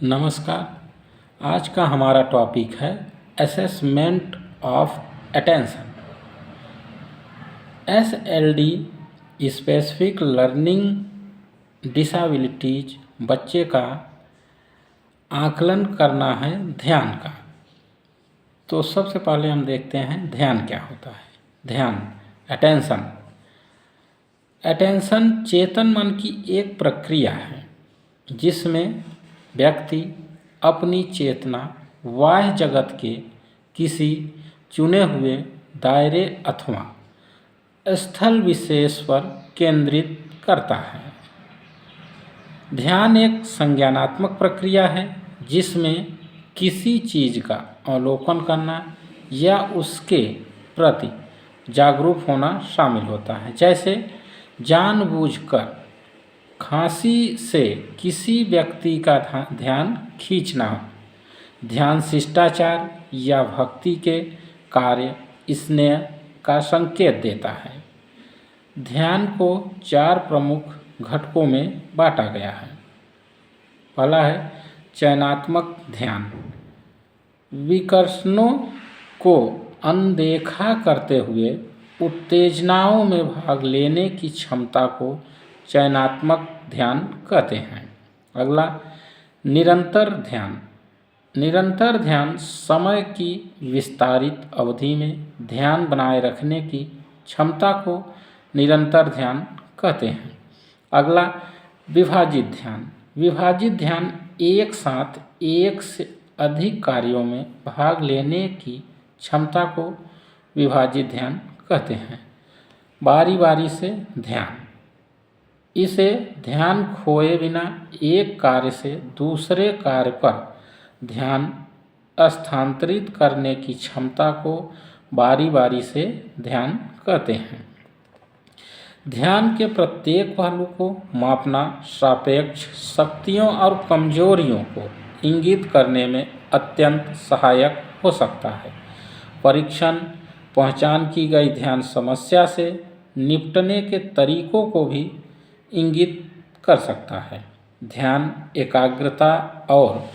नमस्कार। आज का हमारा टॉपिक है assessment of attention. SLD specific learning disabilities बच्चे का आकलन करना है ध्यान का। तो सबसे पहले हम देखते हैं ध्यान क्या होता है। ध्यान अटेंशन चेतन मन की एक प्रक्रिया है जिसमें व्यक्ति अपनी चेतना बाह्य जगत के किसी चुने हुए दायरे अथवा स्थल विशेष पर केंद्रित करता है। ध्यान एक संज्ञानात्मक प्रक्रिया है जिसमें किसी चीज़ का अवलोकन करना या उसके प्रति जागरूक होना शामिल होता है। जैसे जानबूझकर खांसी से किसी व्यक्ति का ध्यान खींचना। ध्यान शिष्टाचार या भक्ति के कार्य स्नेह का संकेत देता है। ध्यान को 4 प्रमुख घटकों में बांटा गया है। पहला है चयनात्मक ध्यान। विकर्षणों को अनदेखा करते हुए उत्तेजनाओं में भाग लेने की क्षमता को चयनात्मक ध्यान कहते हैं। अगला निरंतर ध्यान। निरंतर ध्यान समय की विस्तारित अवधि में ध्यान बनाए रखने की क्षमता को निरंतर ध्यान कहते हैं। अगला विभाजित ध्यान। विभाजित ध्यान एक साथ एक से अधिक कार्यों में भाग लेने की क्षमता को विभाजित ध्यान कहते हैं। बारी बारी से ध्यान। इसे ध्यान खोए बिना एक कार्य से दूसरे कार्य पर ध्यान स्थानांतरित करने की क्षमता को बारी बारी से ध्यान कहते हैं। ध्यान के प्रत्येक पहलू को मापना सापेक्ष शक्तियों और कमजोरियों को इंगित करने में अत्यंत सहायक हो सकता है। परीक्षण पहचान की गई ध्यान समस्या से निपटने के तरीकों को भी इंगित कर सकता है। ध्यान एकाग्रता और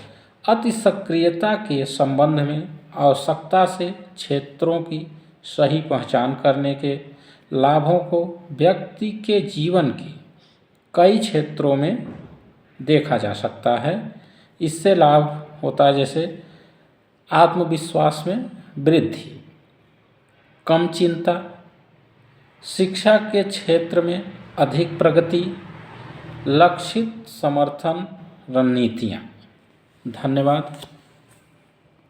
अतिसक्रियता के संबंध में आवश्यकता से क्षेत्रों की सही पहचान करने के लाभों को व्यक्ति के जीवन के कई क्षेत्रों में देखा जा सकता है। इससे लाभ होता है जैसे आत्मविश्वास में वृद्धि, कम चिंता, शिक्षा के क्षेत्र में अधिक प्रगति, लक्षित समर्थन रणनीतियाँ। धन्यवाद।